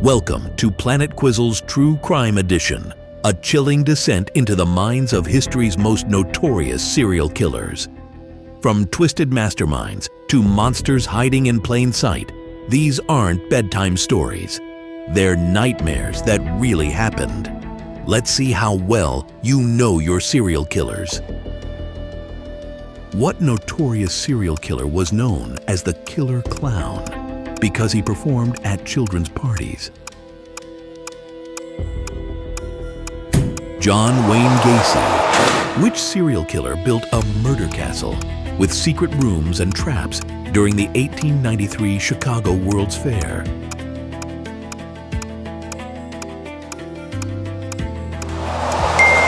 Welcome to Planet Quizzle's True Crime Edition, a chilling descent into the minds of history's most notorious serial killers. From twisted masterminds to monsters hiding in plain sight, these aren't bedtime stories. They're nightmares that really happened. Let's see how well you know your serial killers. What notorious serial killer was known as the Killer Clown because he performed at children's parties? John Wayne Gacy. Which serial killer built a murder castle with secret rooms and traps during the 1893 Chicago World's Fair?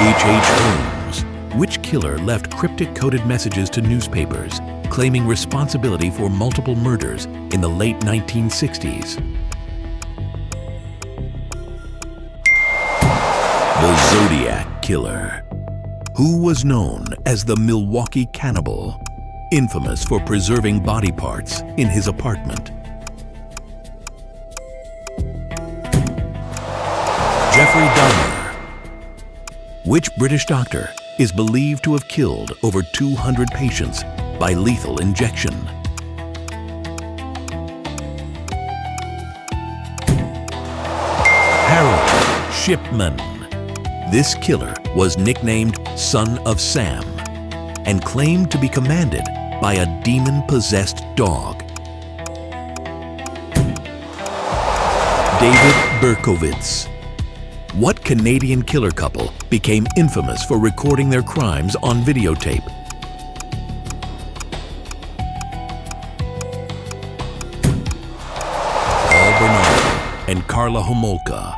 H.H. Holmes. Which killer left cryptic coded messages to newspapers claiming responsibility for multiple murders in the late 1960s? The Zodiac Killer. Who was known as the Milwaukee Cannibal, infamous for preserving body parts in his apartment? Jeffrey Dahmer. Which British doctor is believed to have killed over 200 patients by lethal injection? Harold Shipman. This killer was nicknamed Son of Sam and claimed to be commanded by a demon-possessed dog. David Berkowitz. What Canadian killer couple became infamous for recording their crimes on videotape? Paul Bernardo and Karla Homolka.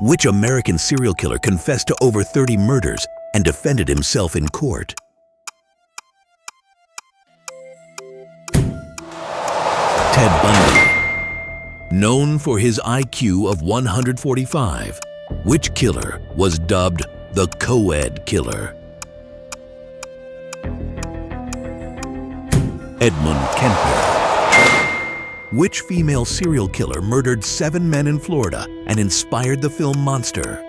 Which American serial killer confessed to over 30 murders and defended himself in court? Ted Bundy. Known for his IQ of 145, which killer was dubbed the Co-Ed Killer? Edmund Kemper. Which female serial killer murdered 7 men in Florida and inspired the film Monster?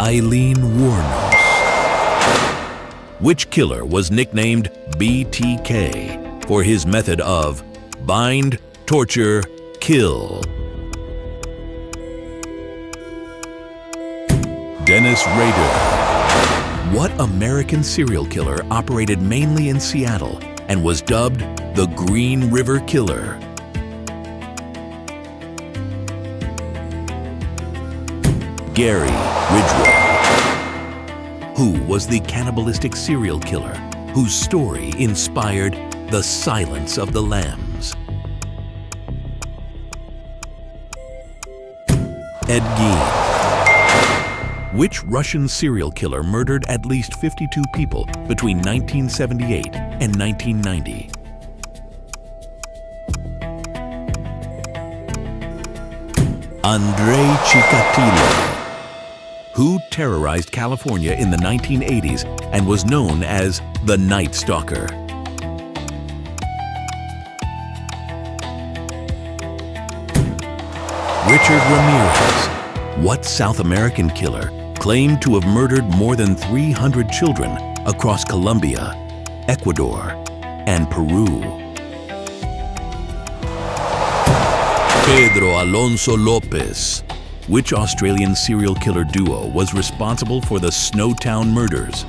Eileen Wuornos. Which killer was nicknamed BTK for his method of bind, torture, kill? Dennis Rader. What American serial killer operated mainly in Seattle and was dubbed the Green River Killer? Gary Ridgway. Who was the cannibalistic serial killer whose story inspired The Silence of the Lambs? Ed Gein. Which Russian serial killer murdered at least 52 people between 1978 and 1990? Andrei Chikatilo. Who terrorized California in the 1980s and was known as the Night Stalker? Richard Ramirez. What South American killer claimed to have murdered more than 300 children across Colombia, Ecuador, and Peru? Pedro Alonso Lopez. Which Australian serial killer duo was responsible for the Snowtown murders?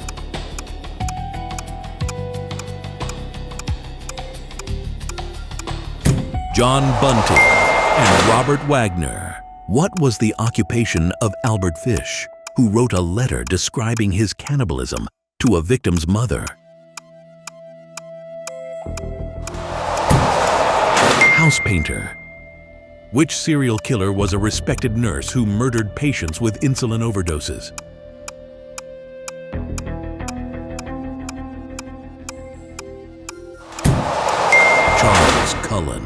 John Bunting and Robert Wagner. What was the occupation of Albert Fish, who wrote a letter describing his cannibalism to a victim's mother? House painter. Which serial killer was a respected nurse who murdered patients with insulin overdoses? Charles Cullen.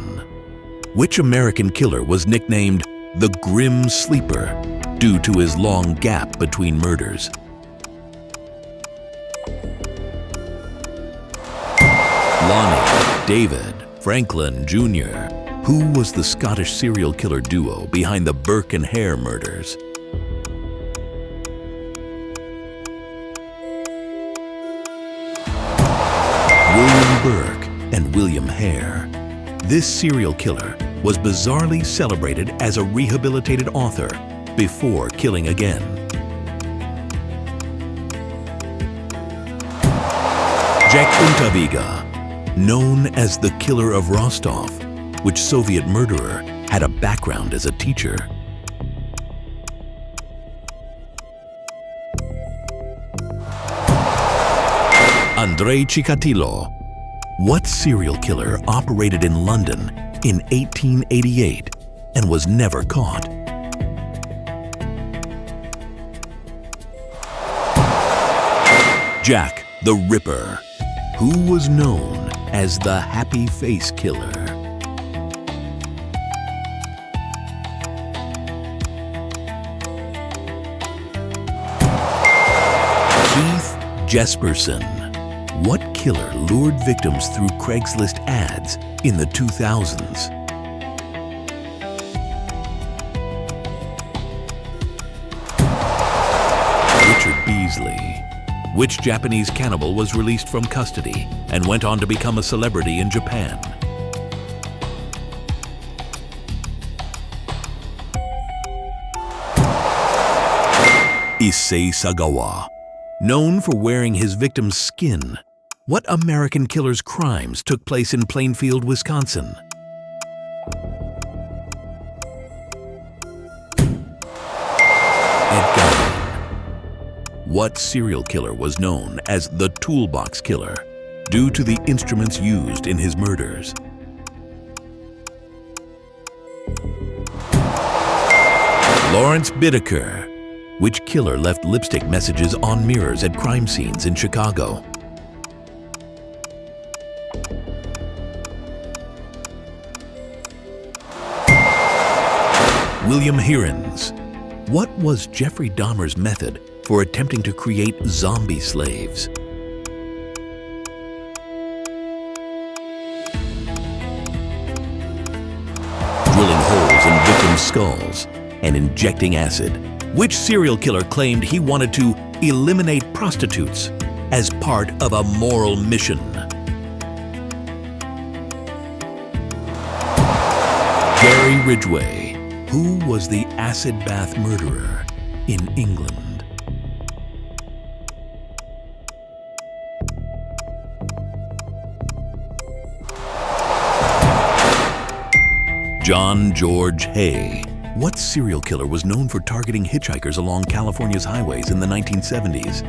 Which American killer was nicknamed the Grim Sleeper due to his long gap between murders? Lonnie, David, Franklin Jr. Who was the Scottish serial killer duo behind the Burke and Hare murders? William Burke and William Hare. This serial killer was bizarrely celebrated as a rehabilitated author before killing again. Jack Unterweger, known as the Killer of Rostov, which Soviet murderer had a background as a teacher. Andrei Chikatilo. What serial killer operated in London in 1888 and was never caught? Jack the Ripper, who was known as the Happy Face Killer. Keith Jesperson. What killer lured victims through Craigslist ads in the 2000s? Richard Beasley. Which Japanese cannibal was released from custody and went on to become a celebrity in Japan? Issei Sagawa. Known for wearing his victim's skin, what American killer's crimes took place in Plainfield, Wisconsin? Ed Gein. What serial killer was known as the Toolbox Killer due to the instruments used in his murders? Lawrence Bittaker. Which killer left lipstick messages on mirrors at crime scenes in Chicago? William Heerens. What was Jeffrey Dahmer's method for attempting to create zombie slaves? Drilling holes in victims' skulls and injecting acid. Which serial killer claimed he wanted to eliminate prostitutes as part of a moral mission? Gary Ridgway, who was the acid bath murderer in England? John George Hay. What serial killer was known for targeting hitchhikers along California's highways in the 1970s?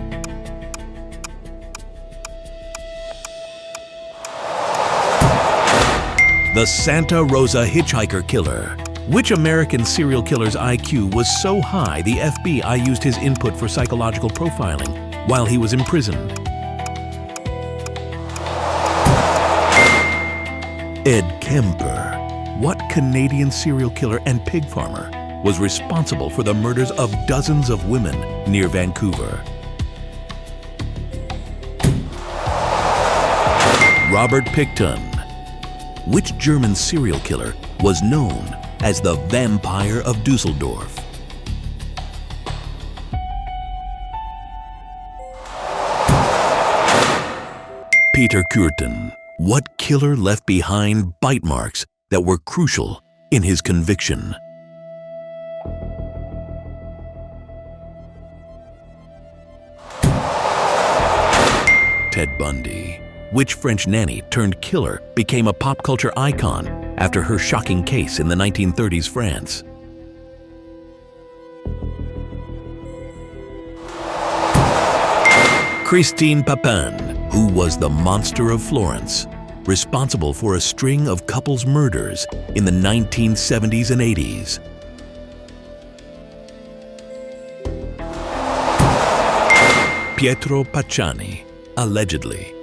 The Santa Rosa Hitchhiker Killer. Which American serial killer's IQ was so high the FBI used his input for psychological profiling while he was imprisoned? Ed Kemper. What Canadian serial killer and pig farmer was responsible for the murders of dozens of women near Vancouver? Robert Pickton. Which German serial killer was known as the Vampire of Dusseldorf? Peter Kürten. What killer left behind bite marks that were crucial in his conviction? Ted Bundy. Which French nanny turned killer became a pop culture icon after her shocking case in the 1930s France? Christine Papin, who was the Monster of Florence, responsible for a string of couples murders in the 1970s and 80s. Pietro Pacciani, allegedly.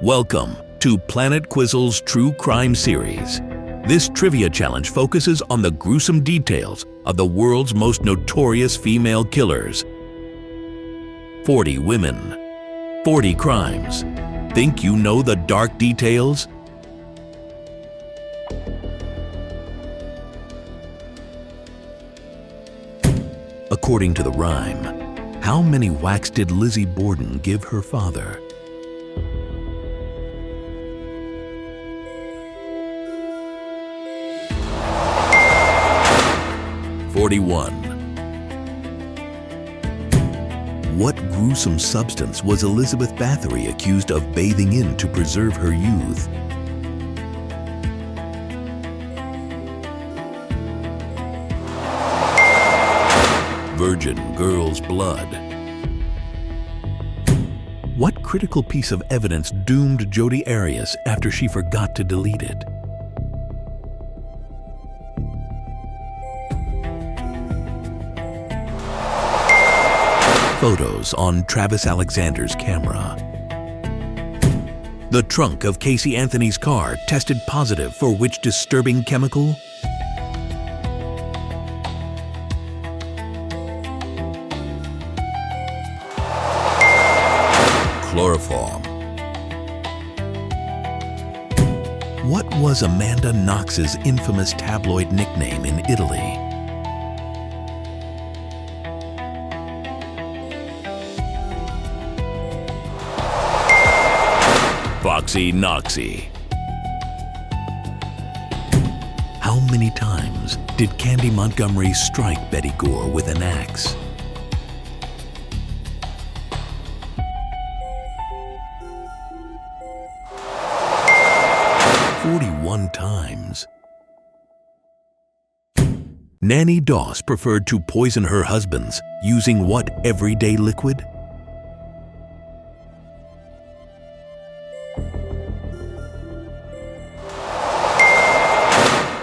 Welcome to Planet Quizzle's True Crime Series. This trivia challenge focuses on the gruesome details of the world's most notorious female killers. 40 women, 40 crimes. Think you know the dark details? According to the rhyme, how many whacks did Lizzie Borden give her father? "41. What gruesome substance was Elizabeth Bathory accused of bathing in to preserve her youth? Virgin girl's blood. What critical piece of evidence doomed Jodi Arias after she forgot to delete it? Photos on Travis Alexander's camera. The trunk of Casey Anthony's car tested positive for which disturbing chemical? Chloroform. What was Amanda Knox's infamous tabloid nickname in Italy? Foxy Knoxy. How many times did Candy Montgomery strike Betty Gore with an axe? 41 times. Nanny Doss preferred to poison her husbands using what everyday liquid?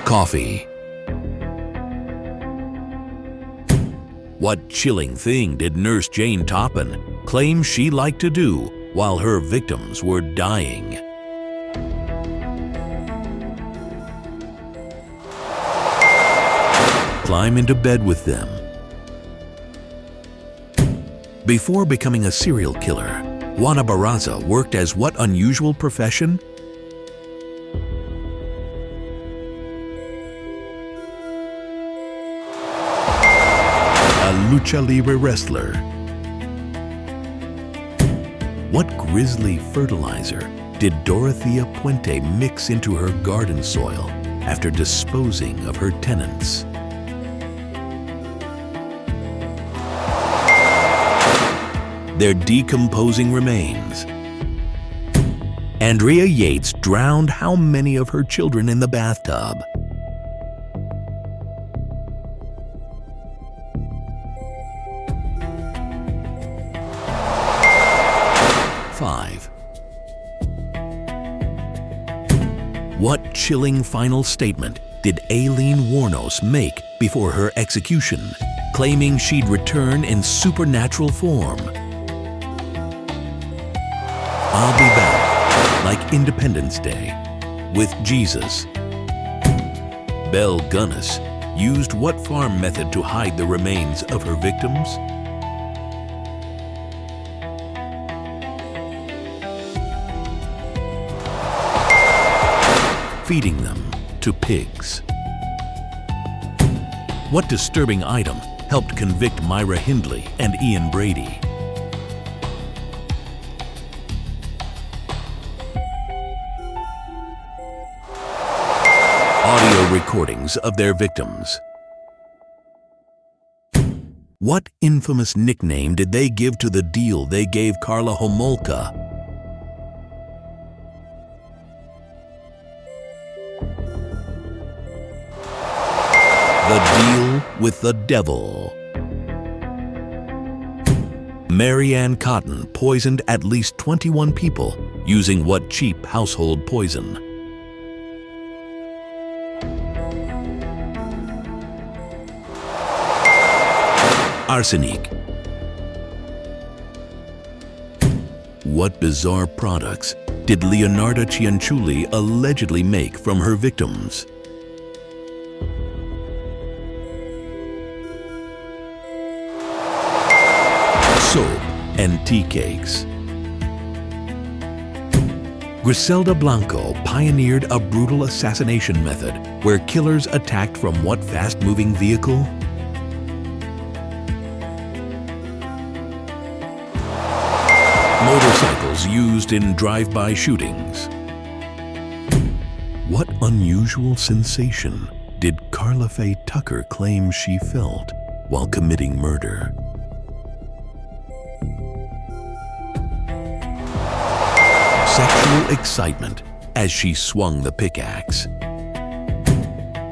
Coffee. What chilling thing did Nurse Jane Toppin claim she liked to do while her victims were dying? Climb into bed with them. Before becoming a serial killer, Juana Barraza worked as what unusual profession? A lucha libre wrestler. What grisly fertilizer did Dorothea Puente mix into her garden soil after disposing of her tenants? Their decomposing remains. Andrea Yates drowned how many of her children in the bathtub? Five. What chilling final statement did Aileen Wuornos make before her execution, claiming she'd return in supernatural form? I'll be back, like Independence Day, with Jesus. Belle Gunness used what farm method to hide the remains of her victims? Feeding them to pigs. What disturbing item helped convict Myra Hindley and Ian Brady? Audio recordings of their victims. What infamous nickname did they give to the deal they gave Karla Homolka? The deal with the devil. Marianne Cotton poisoned at least 21 people using what cheap household poison? Arsenic. What bizarre products did Leonarda Cianciulli allegedly make from her victims? Soap and tea cakes. Griselda Blanco pioneered a brutal assassination method where killers attacked from what fast-moving vehicle? Motorcycles used in drive-by shootings. What unusual sensation did Karla Faye Tucker claim she felt while committing murder? Sexual excitement as she swung the pickaxe.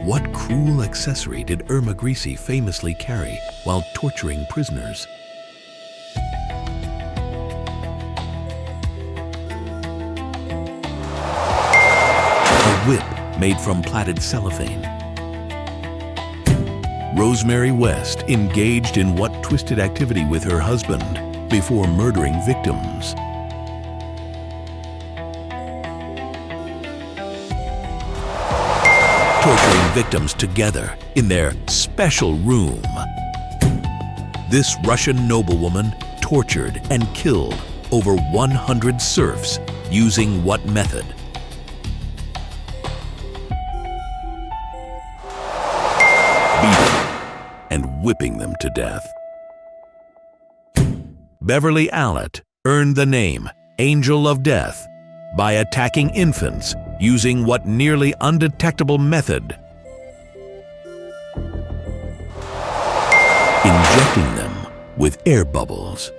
What cruel accessory did Irma Grisi famously carry while torturing prisoners? A whip made from plaited cellophane. Rosemary West engaged in what twisted activity with her husband before murdering victims? Torturing victims together in their special room. This Russian noblewoman tortured and killed over 100 serfs using what method? Beating and whipping them to death. Beverly Allitt earned the name Angel of Death by attacking infants using what nearly undetectable method? Injecting them with air bubbles.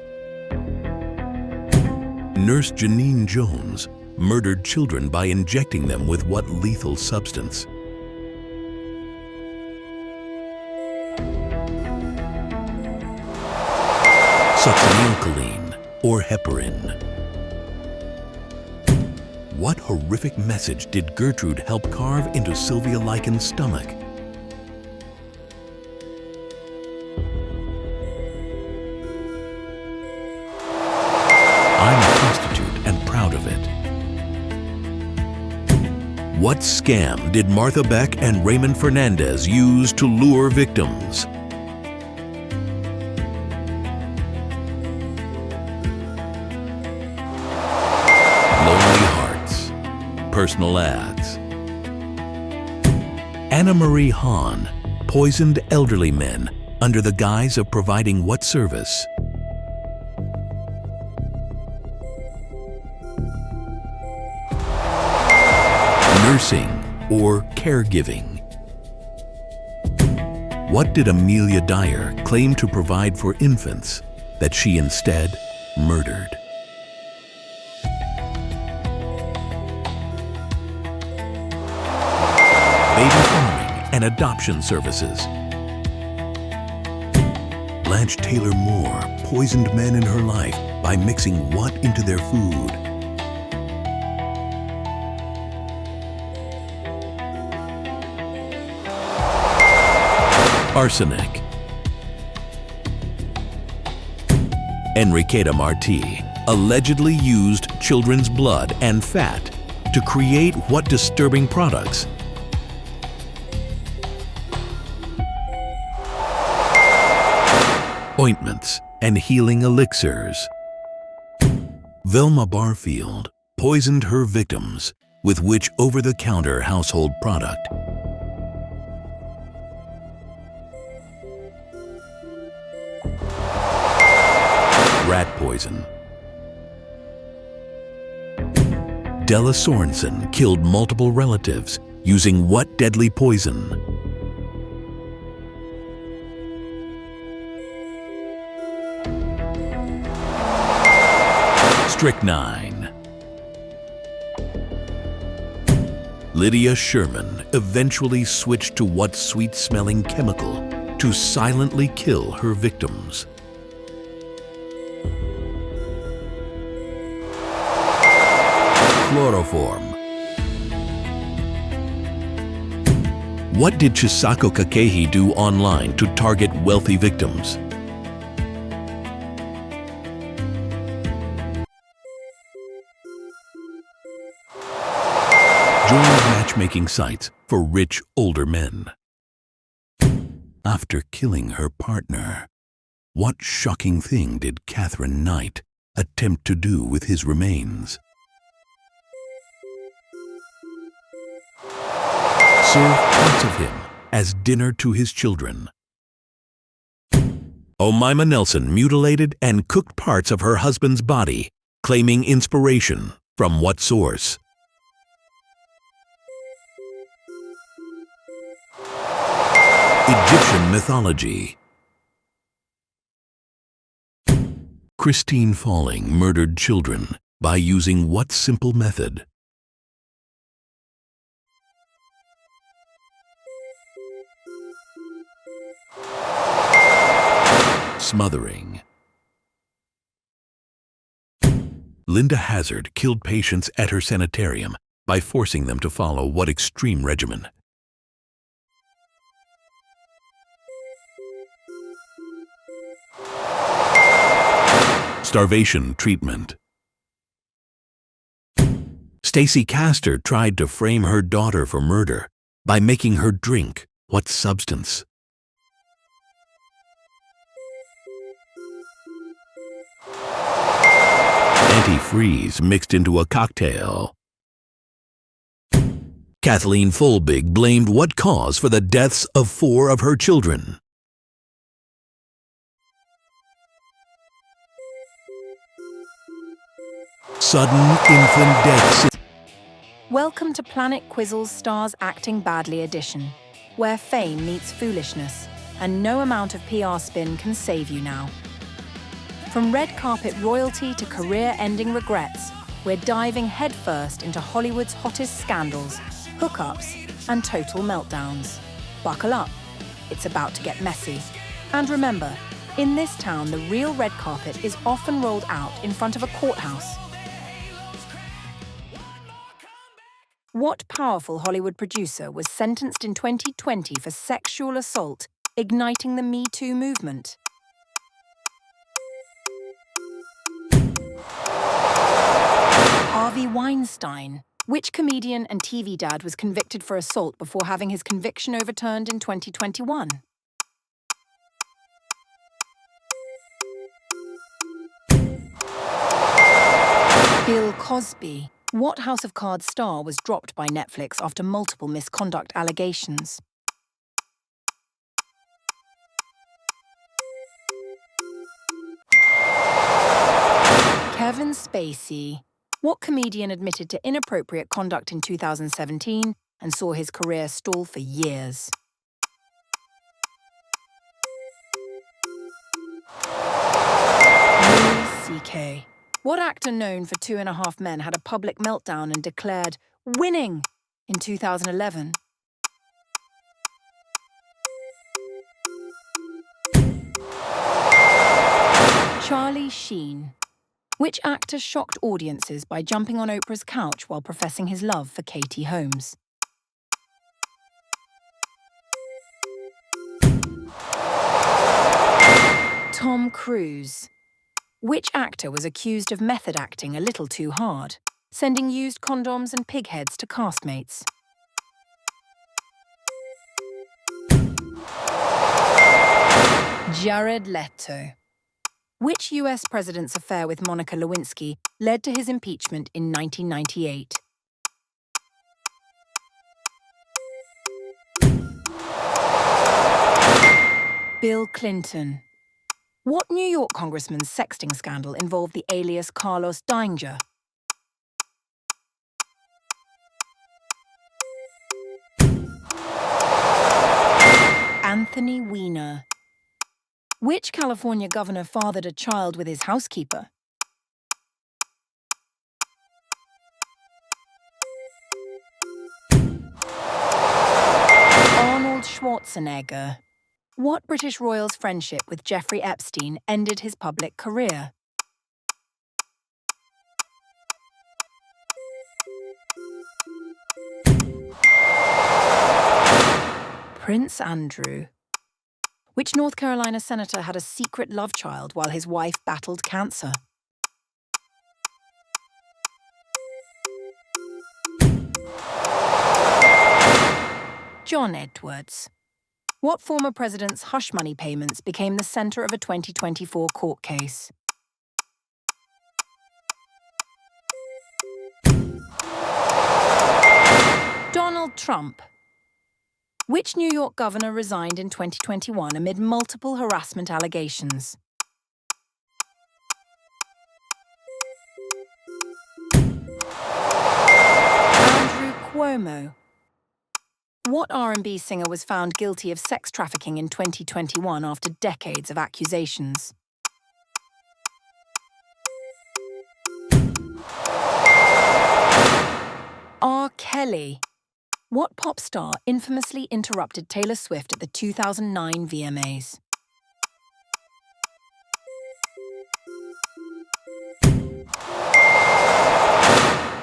Nurse Janine Jones murdered children by injecting them with what lethal substance? Succinylcholine or heparin. What horrific message did Gertrude help carve into Sylvia Likens' stomach? I'm a prostitute and proud of it. What scam did Martha Beck and Raymond Fernandez use to lure victims? Personal ads. Anna Marie Hahn poisoned elderly men under the guise of providing what service? Nursing or caregiving. What did Amelia Dyer claim to provide for infants that she instead murdered? Baby farming and adoption services. Blanche Taylor Moore poisoned men in her life by mixing what into their food? Arsenic. Enriqueta Martí allegedly used children's blood and fat to create what disturbing products? Ointments and healing elixirs. Velma Barfield poisoned her victims with which over-the-counter household product? Rat poison. Della Sorensen killed multiple relatives using what deadly poison? Strychnine. Lydia Sherman eventually switched to what sweet-smelling chemical to silently kill her victims? Chloroform. What did Chisako Kakehi do online to target wealthy victims? Joined matchmaking sites for rich older men. After killing her partner, what shocking thing did Catherine Knight attempt to do with his remains? serve parts of him as dinner to his children. Omaima Nelson mutilated and cooked parts of her husband's body, claiming inspiration from what source? Egyptian mythology. Christine Falling murdered children by using what simple method? Smothering. Linda Hazard killed patients at her sanitarium by forcing them to follow what extreme regimen? Starvation treatment. Stacy Castor tried to frame her daughter for murder by making her drink what substance? Antifreeze mixed into a cocktail. Kathleen Folbig blamed what cause for the deaths of 4 of her children? Sudden infant deaths. Welcome to Planet Quizzle's Stars Acting Badly edition, where fame meets foolishness, and no amount of PR spin can save you now. From red carpet royalty to career-ending regrets, we're diving headfirst into Hollywood's hottest scandals, hookups, and total meltdowns. Buckle up, it's about to get messy. And remember, in this town, the real red carpet is often rolled out in front of a courthouse. What powerful Hollywood producer was sentenced in 2020 for sexual assault, igniting the Me Too movement? Harvey Weinstein. Which comedian and TV dad was convicted for assault before having his conviction overturned in 2021? Bill Cosby. What House of Cards star was dropped by Netflix after multiple misconduct allegations? Kevin Spacey. What comedian admitted to inappropriate conduct in 2017 and saw his career stall for years? Louis C.K. What actor known for 2.5 Men had a public meltdown and declared, "Winning!" in 2011? Charlie Sheen. Which actor shocked audiences by jumping on Oprah's couch while professing his love for Katie Holmes? Tom Cruise. Which actor was accused of method acting a little too hard, sending used condoms and pig heads to castmates? Jared Leto. Which US president's affair with Monica Lewinsky led to his impeachment in 1998? Bill Clinton. What New York congressman's sexting scandal involved the alias Carlos Danger? Anthony Weiner. Which California governor fathered a child with his housekeeper? Arnold Schwarzenegger. What British royal's friendship with Jeffrey Epstein ended his public career? Prince Andrew. Which North Carolina senator had a secret love child while his wife battled cancer? John Edwards. What former president's hush money payments became the center of a 2024 court case? Donald Trump. Which New York governor resigned in 2021 amid multiple harassment allegations? Andrew Cuomo. What R&B singer was found guilty of sex trafficking in 2021 after decades of accusations? R. Kelly. What pop star infamously interrupted Taylor Swift at the 2009 VMAs?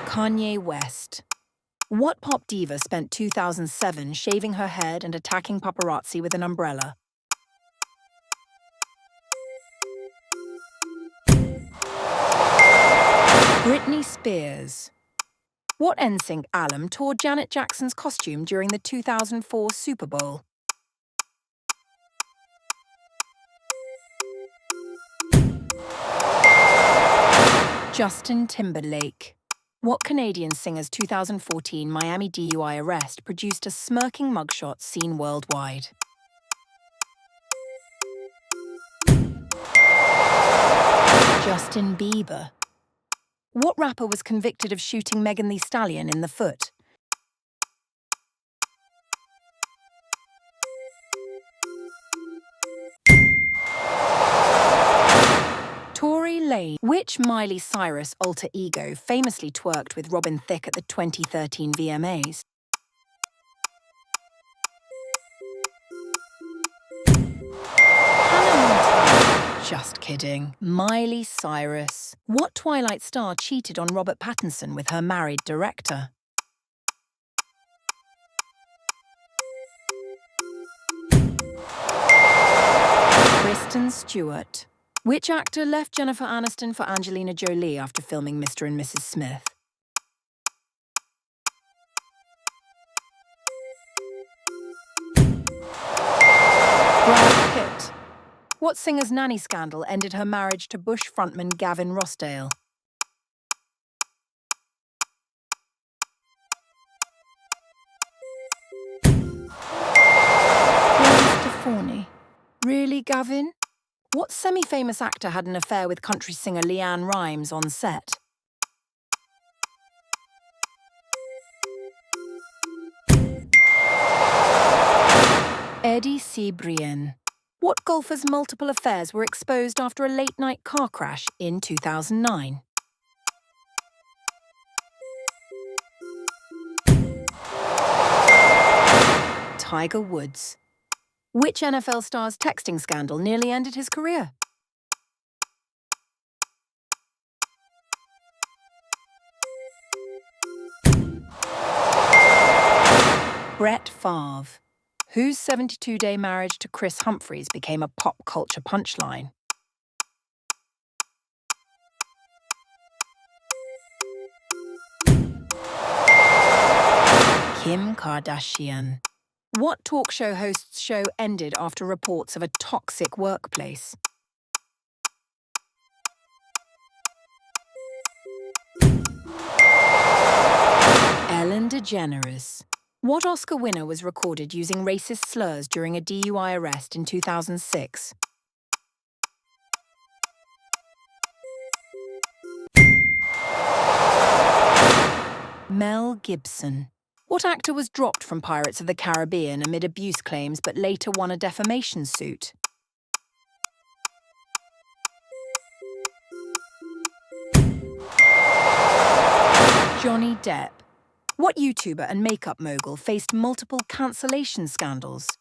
Kanye West. What pop diva spent 2007 shaving her head and attacking paparazzi with an umbrella? Britney Spears. What NSYNC alum tore Janet Jackson's costume during the 2004 Super Bowl? Justin Timberlake. What Canadian singer's 2014 Miami DUI arrest produced a smirking mugshot seen worldwide? Justin Bieber. What rapper was convicted of shooting Megan Thee Stallion in the foot? Tory Lanez. Which Miley Cyrus alter ego famously twerked with Robin Thicke at the 2013 VMAs? Hannah Montana. Just kidding. Miley Cyrus. What Twilight star cheated on Robert Pattinson with her married director? Kristen Stewart. Which actor left Jennifer Aniston for Angelina Jolie after filming Mr. and Mrs. Smith? Brad Pitt. What singer's nanny scandal ended her marriage to Bush frontman Gavin Rossdale? Gwen Stefani. Really, Gavin? What semi-famous actor had an affair with country singer LeAnn Rimes on set? Eddie Cibrian. What golfer's multiple affairs were exposed after a late-night car crash in 2009? Tiger Woods. Which NFL star's texting scandal nearly ended his career? Brett Favre. Whose 72-day marriage to Chris Humphries became a pop culture punchline? Kim Kardashian. What talk show host's show ended after reports of a toxic workplace? Ellen DeGeneres. What Oscar winner was recorded using racist slurs during a DUI arrest in 2006? Mel Gibson. What actor was dropped from Pirates of the Caribbean amid abuse claims but later won a defamation suit? Johnny Depp. What YouTuber and makeup mogul faced multiple cancellation scandals?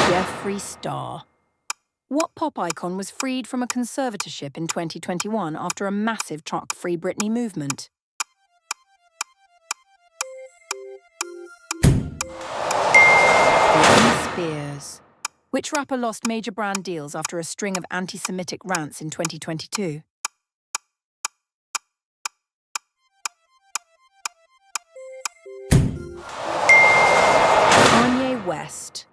Jeffree Star. What pop icon was freed from a conservatorship in 2021 after a massive Truck Free Britney movement? Britney Spears. Which rapper lost major brand deals after a string of anti-Semitic rants in 2022? Kanye West.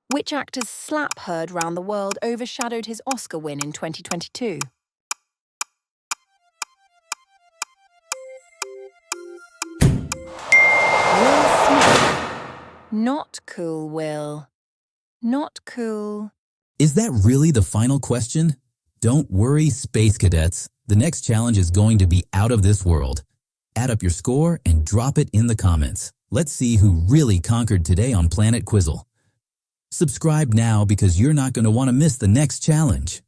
Which actor's slap heard round the world overshadowed his Oscar win in 2022? Not cool, Will. Not cool. Is that really the final question? Don't worry, Space Cadets. The next challenge is going to be out of this world. Add up your score and drop it in the comments. Let's see who really conquered today on Planet Quizzle. Subscribe now because you're not going to want to miss the next challenge.